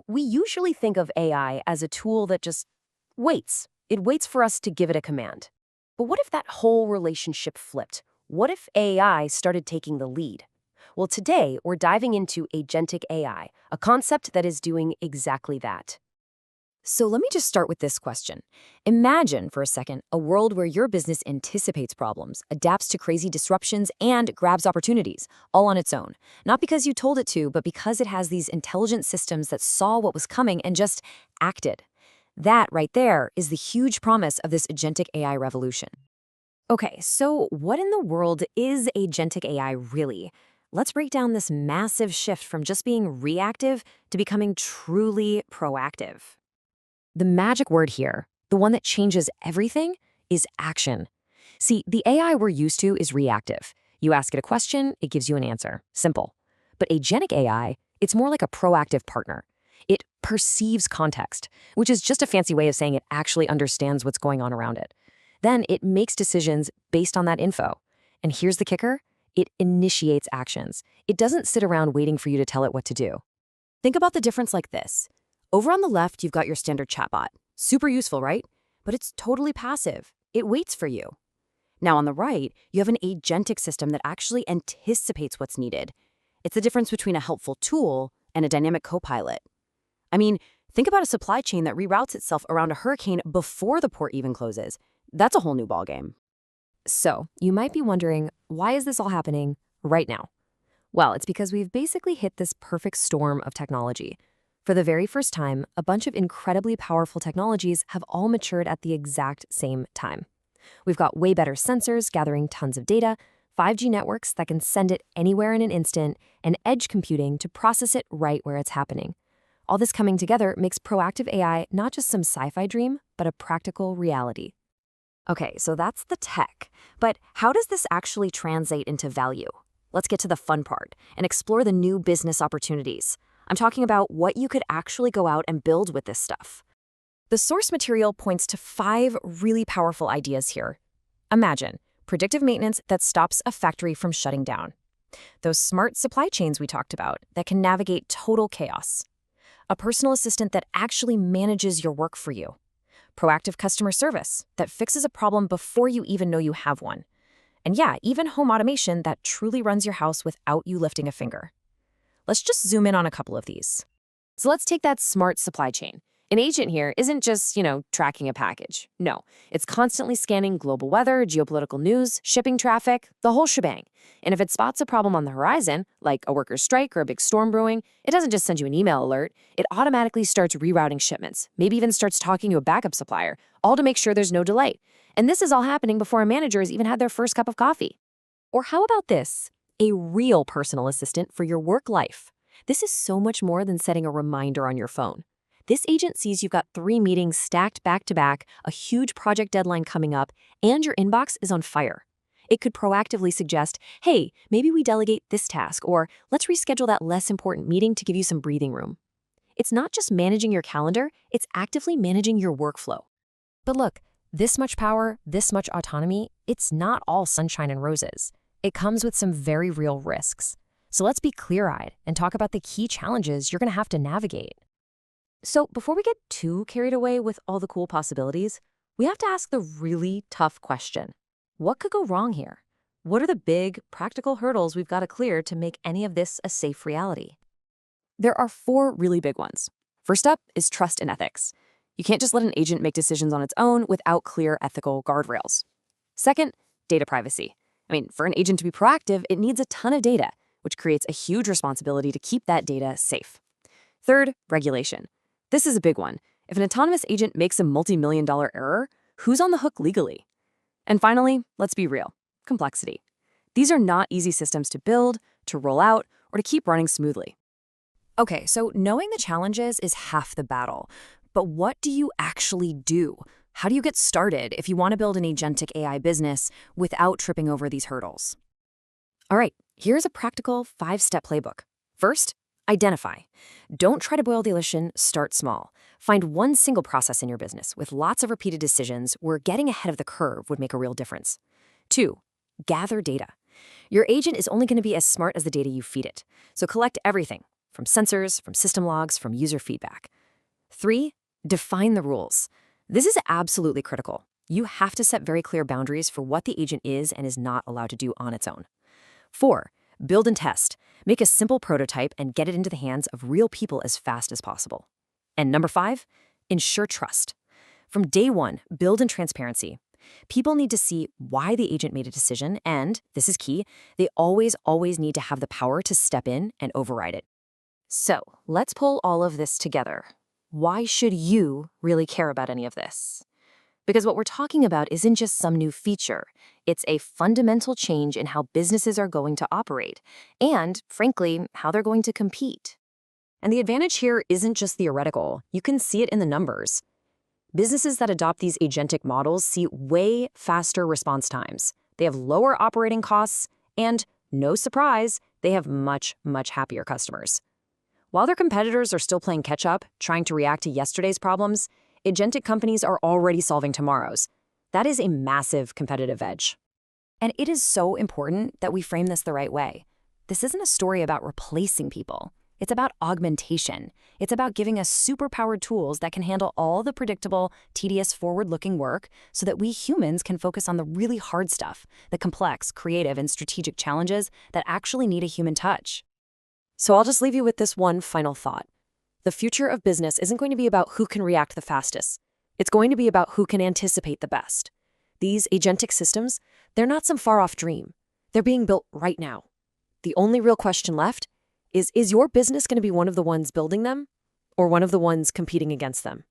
We usually think of AI as a tool that just waits. It waits for us to give it a command. But what if that whole relationship flipped? What if AI started taking the lead? Well, today we're diving into agentic AI, a concept that is doing exactly that. So let me just start with this question. Imagine for a second a world where your business anticipates problems, adapts to crazy disruptions, and grabs opportunities, all on its own. Not because you told it to, but because it has these intelligent systems that saw what was coming and just acted. That right there is the huge promise of this agentic AI revolution. Okay, so what in the world is agentic AI really? Let's break down this massive shift from just being reactive to becoming truly proactive. The magic word here, the one that changes everything, is action. See, the AI we're used to is reactive. You ask it a question, it gives you an answer. Simple. But agentic AI, it's more like a proactive partner. It perceives context, which is just a fancy way of saying it actually understands what's going on around it. Then it makes decisions based on that info. And here's the kicker, it initiates actions. It doesn't sit around waiting for you to tell it what to do. Think about the difference like this. Over on the left, you've got your standard chatbot. Super useful, right? But it's totally passive. It waits for you. Now on the right, you have an agentic system that actually anticipates what's needed. It's the difference between a helpful tool and a dynamic copilot. I mean, think about a supply chain that reroutes itself around a hurricane before the port even closes. That's a whole new ballgame. So, you might be wondering, why is this all happening right now? Well, it's because we've basically hit this perfect storm of technology. For the very first time, a bunch of incredibly powerful technologies have all matured at the exact same time. We've got way better sensors gathering tons of data, 5G networks that can send it anywhere in an instant, and edge computing to process it right where it's happening. All this coming together makes proactive AI not just some sci-fi dream, but a practical reality. Okay, so that's the tech. But how does this actually translate into value? Let's get to the fun part and explore the new business opportunities. I'm talking about what you could actually go out and build with this stuff. The source material points to 5 really powerful ideas here. Imagine predictive maintenance that stops a factory from shutting down. Those smart supply chains we talked about that can navigate total chaos. A personal assistant that actually manages your work for you. Proactive customer service that fixes a problem before you even know you have one. And yeah, even home automation that truly runs your house without you lifting a finger. Let's just zoom in on a couple of these. So let's take that smart supply chain. An agent here isn't just, tracking a package. No, it's constantly scanning global weather, geopolitical news, shipping traffic, the whole shebang. And if it spots a problem on the horizon, like a workers' strike or a big storm brewing, it doesn't just send you an email alert. It automatically starts rerouting shipments, maybe even starts talking to a backup supplier, all to make sure there's no delay. And this is all happening before a manager has even had their first cup of coffee. Or how about this? A real personal assistant for your work life. This is so much more than setting a reminder on your phone. This agent sees you've got 3 meetings stacked back to back, a huge project deadline coming up, and your inbox is on fire. It could proactively suggest, hey, maybe we delegate this task, or let's reschedule that less important meeting to give you some breathing room. It's not just managing your calendar, it's actively managing your workflow. But look, this much power, this much autonomy, it's not all sunshine and roses. It comes with some very real risks. So let's be clear-eyed and talk about the key challenges you're going to have to navigate. So before we get too carried away with all the cool possibilities, we have to ask the really tough question. What could go wrong here? What are the big, practical hurdles we've got to clear to make any of this a safe reality? There are 4 really big ones. First up is trust and ethics. You can't just let an agent make decisions on its own without clear ethical guardrails. Second, data privacy. For an agent to be proactive, it needs a ton of data, which creates a huge responsibility to keep that data safe. Third, regulation. This is a big one. If an autonomous agent makes a multi-million-dollar error, who's on the hook legally? And finally, let's be real, complexity. These are not easy systems to build, to roll out, or to keep running smoothly. Okay, so knowing the challenges is half the battle. But what do you actually do? How do you get started if you want to build an agentic AI business without tripping over these hurdles? All right, here's a practical 5-step playbook. First, identify. Don't try to boil the ocean, start small. Find one single process in your business with lots of repeated decisions where getting ahead of the curve would make a real difference. 2, gather data. Your agent is only going to be as smart as the data you feed it. So collect everything from sensors, from system logs, from user feedback. 3, define the rules. This is absolutely critical. You have to set very clear boundaries for what the agent is and is not allowed to do on its own. 4, build and test. Make a simple prototype and get it into the hands of real people as fast as possible. And number 5, ensure trust. From day one, build in transparency. People need to see why the agent made a decision, and, this is key, they always need to have the power to step in and override it. So, let's pull all of this together. Why should you really care about any of this? Because what we're talking about isn't just some new feature. It's a fundamental change in how businesses are going to operate, and, frankly, how they're going to compete. And the advantage here isn't just theoretical. You can see it in the numbers. Businesses that adopt these agentic models see way faster response times. They have lower operating costs, and, no surprise, they have much happier customers. While their competitors are still playing catch-up, trying to react to yesterday's problems, agentic companies are already solving tomorrow's. That is a massive competitive edge. And it is so important that we frame this the right way. This isn't a story about replacing people. It's about augmentation. It's about giving us superpowered tools that can handle all the predictable, tedious, forward-looking work so that we humans can focus on the really hard stuff, the complex, creative, and strategic challenges that actually need a human touch. So I'll just leave you with this one final thought. The future of business isn't going to be about who can react the fastest. It's going to be about who can anticipate the best. These agentic systems, they're not some far-off dream. They're being built right now. The only real question left is your business going to be one of the ones building them or one of the ones competing against them?